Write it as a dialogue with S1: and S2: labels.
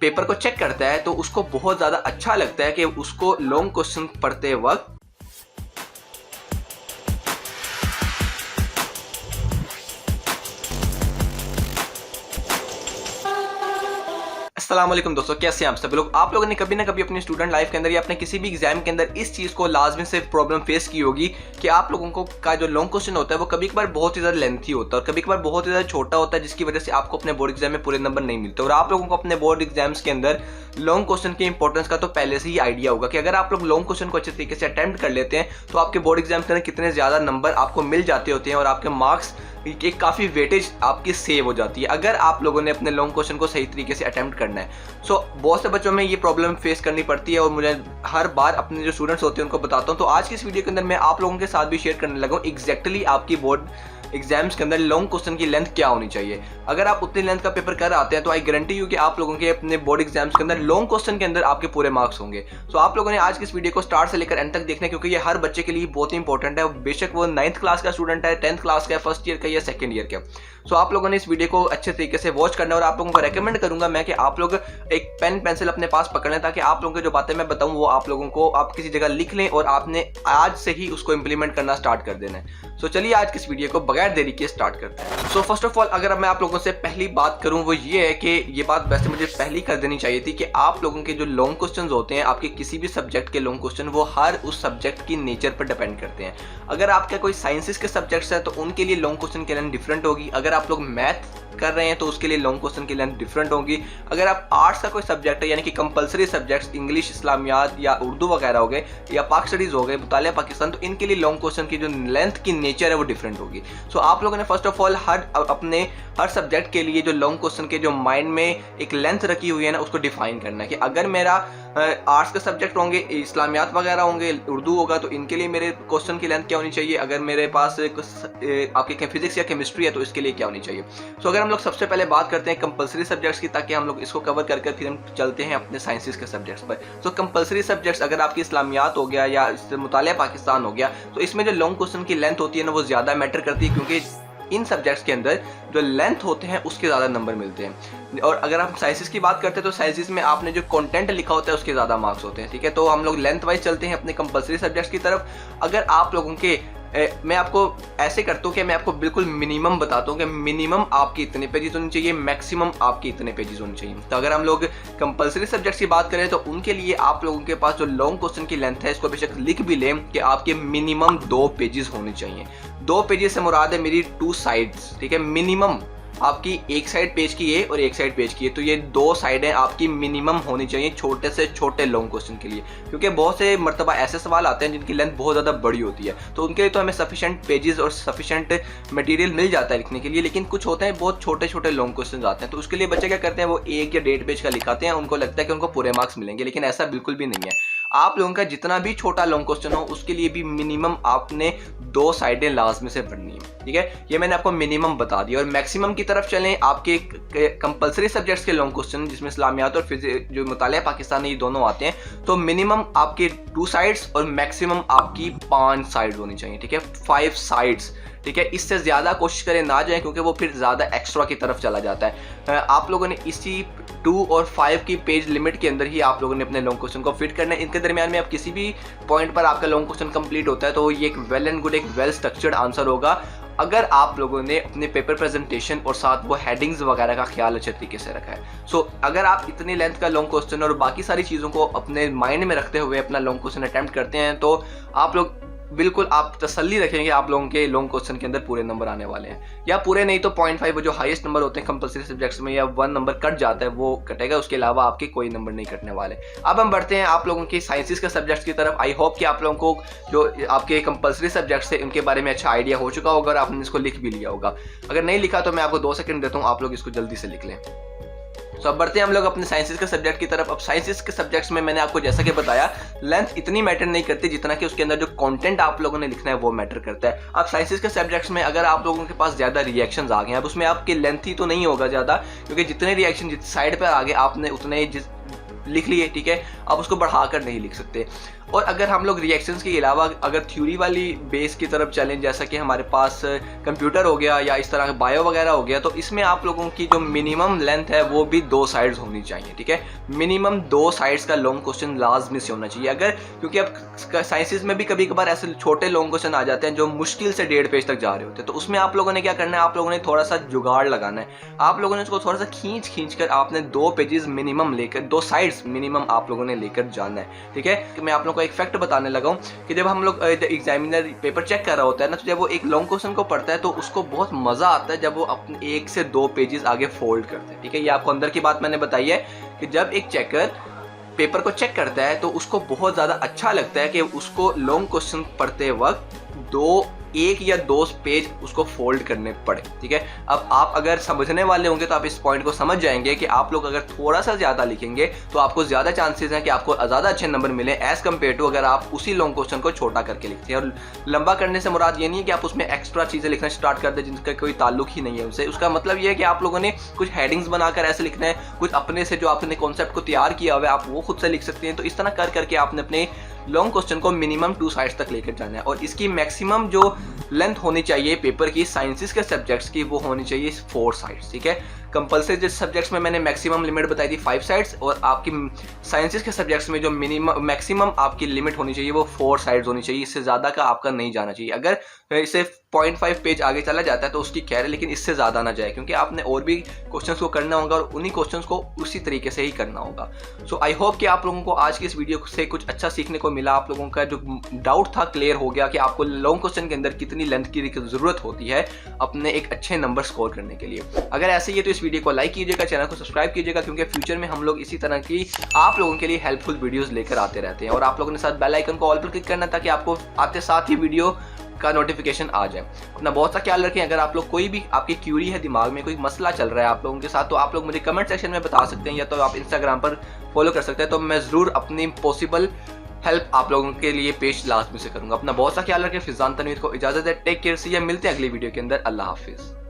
S1: Paper को check करता है तो उसको बहुत ज़्यादा अच्छा लगता है कि उसको लॉन्ग क्वेश्चन पढ़ते वक्त अस्सलाम वालेकुम दोस्तों, कैसे हैं आप सभी लोग। आप लोगों ने कभी ना कभी अपनी स्टूडेंट लाइफ के अंदर या अपने किसी भी एग्जाम के अंदर इस चीज़ को लाजमी से प्रॉब्लम फेस की होगी कि आप लोगों को का जो लॉन्ग क्वेश्चन होता है वो कभी कभार बहुत ही ज़्यादा लेंथी होता है और कभी कभार बहुत ही ज़्यादा छोटा होता है, जिसकी वजह से आपको अपने बोर्ड एग्जाम में पूरे नंबर नहीं मिलते। और आप लोगों को अपने बोर्ड एग्जाम्स के अंदर लॉन्ग क्वेश्चन की इंपॉर्टेंस का तो पहले से ही आइडिया होगा कि अगर आप लोग लॉन्ग क्वेश्चन को अच्छे तरीके से अटेम्प्ट कर लेते हैं तो आपके बोर्ड एग्जाम के अंदर कितने ज़्यादा नंबर आपको मिल जाते होते हैं और आपके मार्क्स एक काफ़ी वेटेज आपकी सेव हो जाती है अगर आप लोगों ने अपने लॉन्ग क्वेश्चन को सही तरीके से अटेम्प्ट करना है। सो बहुत से बच्चों में ये प्रॉब्लम फेस करनी पड़ती है और मुझे हर बार अपने जो स्टूडेंट्स होते हैं उनको बताता हूँ। तो आज की इस वीडियो के अंदर मैं आप लोगों के साथ भी शेयर करने लगा हूँ एग्जैक्टली आपकी बोर्ड एग्जाम्स के अंदर लॉन्ग क्वेश्चन की लेंथ क्या होनी चाहिए। अगर आप उतनी लेंथ का पेपर कर आते हैं तो आई गारंटी यू कि आप लोगों के अपने बोर्ड एग्जाम्स के अंदर लॉन्ग क्वेश्चन के अंदर आपके पूरे मार्क्स होंगे। सो आप लोगों ने आज की इस वीडियो को स्टार्ट से लेकर एंड तक देखना है, क्योंकि ये हर बच्चे के लिए बहुत ही इंपॉर्टेंट है, बेशक वो 9th क्लास का स्टूडेंट है, 10th क्लास का, फर्स्ट ईयर का या सेकंड ईयर का। सो आप लोगों ने इस वीडियो को अच्छे तरीके से वॉच करना है और आप लोगों को रेकमेंड करूंगा मैं कि आप लोग एक पेन पेंसिल अपने पास पकड़ लें ताकि आप लोगों की जो बातें मैं बताऊं वो आप लोगों को आप किसी जगह लिख लें और आपने आज से ही उसको इंप्लीमेंट करना स्टार्ट कर देना है। सो चलिए आज की इस वीडियो को बगैर देरी के स्टार्ट करते हैं। सो फर्स्ट ऑफ ऑल अगर मैं आप लोगों से पहली बात करूं वो ये है कि ये बात वैसे मुझे पहली कर देनी चाहिए थी कि आप लोगों के जो लॉन्ग क्वेश्चंस होते हैं आपके किसी भी सब्जेक्ट के लॉन्ग क्वेश्चन वो हर उस सब्जेक्ट की नेचर पर डिपेंड करते हैं। अगर आपका कोई साइंसेस के सब्जेक्ट्स है तो उनके लिए लॉन्ग क्वेश्चन की लेंथ डिफरेंट होगी। अगर आप लोग मैथ कर रहे हैं तो उसके लिए लॉन्ग क्वेश्चन की लेंथ डिफरेंट होगी। अगर आप आर्ट्स का कोई सब्जेक्ट है यानी कि कंपलसरी सब्जेक्ट्स इंग्लिश, इस्लामियात या उर्दू वगैरह हो गए या पाक स्टडीज हो गए, मुतालिया पाकिस्तान, तो इनके लिए लॉन्ग क्वेश्चन की जो लेंथ की नेचर है वो डिफरेंट होगी। सो आप लोगों ने first of all her subject के लिए जो लॉन्ग क्वेश्चन के जो माइंड में एक लेंथ रखी हुई है ना उसको डिफाइन करना है कि अगर मेरा आर्ट्स के सब्जेक्ट होंगे, इस्लामियात वगैरह होंगे, उर्दू होगा तो इनके लिए मेरे क्वेश्चन की लेंथ क्या होनी चाहिए। अगर मेरे पास आपके फिजिक्स या केमिस्ट्री है तो इसके लिए क्या होनी चाहिए। सो अगर हम लोग सबसे पहले बात करते हैं कंपलसरी सब्जेक्ट्स की, ताकि हम लोग इसको कवर करके फिर हम चलते हैं अपने साइंसेस के सब्जेक्ट्स पर। सो कंपलसरी सब्जेक्ट्स अगर आपकी इस्लामियात हो गया या मुतालिया पाकिस्तान हो गया तो इसमें जो लॉन्ग क्वेश्चन की लेंथ होती है ना वो ज़्यादा मैटर करती है, क्योंकि इन सब्जेक्ट्स के अंदर जो लेंथ होते हैं उसके ज़्यादा नंबर मिलते हैं। और अगर हम साइंसेस की बात करते हैं तो साइंसेस में आपने जो कंटेंट लिखा होता है उसके ज़्यादा मार्क्स होते हैं। ठीक है, तो हम लोग लेंथ वाइज चलते हैं अपने कंपलसरी सब्जेक्ट्स की तरफ। अगर आप लोगों के मैं आपको ऐसे करता हूँ कि मैं आपको बिल्कुल मिनिमम बताता हूँ कि मिनिमम आपकी इतने पेजेस होनी चाहिए, मैक्सिमम आपकी इतने पेजेस होनी चाहिए। तो अगर हम लोग कंपलसरी सब्जेक्ट्स की बात करें तो उनके लिए आप लोगों के पास जो लॉन्ग क्वेश्चन की लेंथ है इसको बेशक लिख भी लें कि आपके मिनिमम 2 पेजेस होने चाहिए। 2 पेजेस से मुराद है मेरी 2 साइड्स। ठीक है, मिनिमम आपकी एक साइड पेज की है और एक साइड पेज की है, तो ये 2 साइडें आपकी मिनिमम होनी चाहिए छोटे से छोटे लॉन्ग क्वेश्चन के लिए, क्योंकि बहुत से मरतबा ऐसे सवाल आते हैं जिनकी लेंथ बहुत ज़्यादा बड़ी होती है। तो उनके लिए तो हमें सफिशेंट पेजेस और सफिशेंट मटेरियल मिल जाता है लिखने के लिए, लेकिन कुछ होते हैं बहुत छोटे छोटे लॉन्ग क्वेश्चन आते हैं तो उसके लिए बच्चे क्या करते हैं वो 1 या 1.5 पेज का लिखाते हैं, उनको लगता है कि उनको पूरे मार्क्स मिलेंगे, लेकिन ऐसा बिल्कुल भी नहीं है। आप लोगों का जितना भी छोटा लॉन्ग क्वेश्चन हो उसके लिए भी मिनिमम आपने 2 साइडें लाजमी से पढ़नी है। ठीक है, ये मैंने आपको मिनिमम बता दिया। और मैक्सिमम की तरफ चलें, आपके कंपलसरी सब्जेक्ट्स के लॉन्ग क्वेश्चन जिसमें इस्लामियात और जो मुतालिया पाकिस्तान ये दोनों आते हैं, तो मिनिमम आपके 2 साइड्स और मैक्सिमम आपकी 5 साइड होनी चाहिए। ठीक है, 5 साइड्स। ठीक है, इससे ज़्यादा कोशिश करें ना जाएं क्योंकि वो फिर ज़्यादा एक्स्ट्रा की तरफ चला जाता है। आप लोगों ने इसी 2 और 5 की पेज लिमिट के अंदर ही आप लोगों ने अपने लॉन्ग क्वेश्चन को फिट करना है। इनके दरमियान में आप किसी भी पॉइंट पर आपका लॉन्ग क्वेश्चन कंप्लीट होता है तो ये एक वेल एंड गुड, एक वेल स्ट्रक्चर्ड आंसर होगा अगर आप लोगों ने अपने पेपर प्रेजेंटेशन और साथ वो हेडिंग्स वगैरह का ख्याल अच्छे तरीके से रखा है। सो अगर आप इतनी लेंथ का लॉन्ग क्वेश्चन और बाकी सारी चीज़ों को अपने माइंड में रखते हुए अपना लॉन्ग क्वेश्चन अटैम्प्ट करते हैं तो आप लोग बिल्कुल आप तसल्ली रखेंगे आप लोगों के लॉन्ग क्वेश्चन के अंदर पूरे नंबर आने वाले हैं, या पूरे नहीं तो 0.5 वो जो हाईएस्ट नंबर होते हैं कंपलसरी सब्जेक्ट्स में, या 1 नंबर कट जाता है वो कटेगा, उसके अलावा आपके कोई नंबर नहीं कटने वाले। अब हम बढ़ते हैं आप लोगों की साइंसेस के सब्जेक्ट्स की तरफ। आई होप कि आप लोगों को जो आपके कंपलसरी सब्जेक्ट्स है उनके बारे में अच्छा आइडिया हो चुका होगा और आपने इसको लिख भी लिया होगा। अगर नहीं लिखा तो मैं आपको 2 सेकंड देता हूँ, आप लोग इसको जल्दी से लिख लें। तो अब बढ़ते हैं हम लोग अपने साइंसेस के सब्जेक्ट की तरफ। अब साइंसेस के सब्जेक्ट्स में मैंने आपको जैसा कि बताया लेंथ इतनी मैटर नहीं करती जितना कि उसके अंदर जो कंटेंट आप लोगों ने लिखना है वो मैटर करता है। अब साइंसेस के सब्जेक्ट्स में अगर आप लोगों के पास ज़्यादा रिएक्शंस आ गए, अब उसमें आपके लेंथ ही तो नहीं होगा ज़्यादा, क्योंकि जितने रिएक्शन जिस साइड पर आ गए आपने उतने लिख लिए। ठीक है, आप उसको बढ़ाकर नहीं लिख सकते। और अगर हम लोग रिएक्शंस के अलावा अगर थ्योरी वाली बेस की तरफ चलें, जैसा कि हमारे पास कंप्यूटर हो गया या इस तरह बायो वगैरह हो गया, तो इसमें आप लोगों की जो मिनिमम लेंथ है वो भी 2 साइड्स होनी चाहिए। ठीक है, मिनिमम 2 साइड्स का लॉन्ग क्वेश्चन लाजमी से होना चाहिए। अगर क्योंकि अब साइंसेज में भी कभी कभार ऐसे छोटे लॉन्ग क्वेश्चन आ जाते हैं जो मुश्किल से 1.5 पेज तक जा रहे होते हैं, तो उसमें आप लोगों ने क्या करना है, आप लोगों ने थोड़ा सा जुगाड़ लगाना है। आप लोगों ने उसको थोड़ा सा खींच कर आपने 2 पेजेस मिनिमम लेकर, 2 साइड्स मिनिमम आप लोगों ने लेकर जाना है। ठीक है, मैं आप लोगों को एक फैक्ट बताने लगा हूँ कि जब हम लोग एग्जामिनर पेपर चेक कर रहा होता है ना, तो जब वो एक लॉन्ग क्वेश्चन को पढ़ता है तो उसको बहुत मजा आता है जब वो अपने 1 से 2 पेजेस आगे फोल्ड करते हैं। ठीक है, ये आपको अंदर की बात मैंने बताई है कि जब एक चेकर पेपर को चेक करता है तो उसको बहुत ज़्यादा अच्छा लगता है कि उसको लॉन्ग क्वेश्चन पढ़ते वक्त 1 या 2 पेज उसको फोल्ड करने पड़े। ठीक है, अब आप अगर समझने वाले होंगे तो आप इस पॉइंट को समझ जाएंगे कि आप लोग अगर थोड़ा सा ज़्यादा लिखेंगे तो आपको ज़्यादा चांसेस हैं कि आपको ज़्यादा अच्छे नंबर मिले एज़ कम्पेयर टू अगर आप उसी लॉन्ग क्वेश्चन को छोटा करके लिखते हैं। और लंबा करने से मुराद ये नहीं है कि आप उसमें एक्स्ट्रा चीज़ें लिखना स्टार्ट कर दें जिनका कोई ताल्लुक ही नहीं है उनसे। उसका मतलब ये है कि आप लोगों ने कुछ हेडिंग्स बनाकर ऐसे लिखना है, कुछ अपने से जो आपने कॉन्सेप्ट को तैयार किया हुआ है आप वो खुद से लिख सकते हैं। तो इस तरह कर करके आपने अपने लॉन्ग क्वेश्चन को मिनिमम 2 साइड्स तक लेकर जाना है। और इसकी मैक्सिमम जो लेंथ होनी चाहिए पेपर की साइंसेस के सब्जेक्ट्स की वो होनी चाहिए 4 साइड्स। ठीक है, कंपल्सरी सब्जेक्ट्स में मैंने मैक्सिमम लिमिट बताई थी 5 साइड्स, और आपकी साइंसेस के सब्जेक्ट्स में जो मिनिमम मैक्सिमम आपकी लिमिट होनी चाहिए वो 4 साइड्स होनी चाहिए। इससे ज़्यादा का आपका नहीं जाना चाहिए। अगर इसे 0.5 पेज आगे चला जाता है तो उसकी खैर है, लेकिन इससे ज़्यादा ना जाए क्योंकि आपने और भी क्वेश्चंस को करना होगा और उन्हीं क्वेश्चंस को उसी तरीके से ही करना होगा। सो आई होप कि आप लोगों को आज की इस वीडियो से कुछ अच्छा सीखने को मिला। आप लोगों का जो डाउट था क्लियर हो गया कि आपको लॉन्ग क्वेश्चन के अंदर कितनी लेंथ की ज़रूरत होती है अपने एक अच्छे नंबर स्कोर करने के लिए। अगर ऐसे ही है तो इस वीडियो को लाइक कीजिएगा, चैनल को सब्सक्राइब कीजिएगा, क्योंकि फ्यूचर में हम लोग इसी तरह की आप लोगों के लिए हेल्पफुल वीडियोस लेकर आते रहते हैं। और आप लोगों ने साथ बेल आइकन को ऑल पर क्लिक करना ताकि आपको आते साथ ही वीडियो का नोटिफिकेशन आ जाए। अपना बहुत सा ख्याल रखें। अगर आप लोग कोई भी आपकी क्यूरी है, दिमाग में कोई मसला चल रहा है आप लोगों के साथ, तो आप लोग मुझे कमेंट सेक्शन में बता सकते हैं या तो आप इंस्टाग्राम पर फॉलो कर सकते हैं। तो मैं ज़रूर अपनी पॉसिबल हेल्प आप लोगों के लिए पेश लाजमी से करूँगा। अपना बहुत सा ख्याल रखें। फिजान तनवीर को इजाज़त है। टेक केयर से, मिलते हैं अगली वीडियो के अंदर। अल्लाह हाफिज़।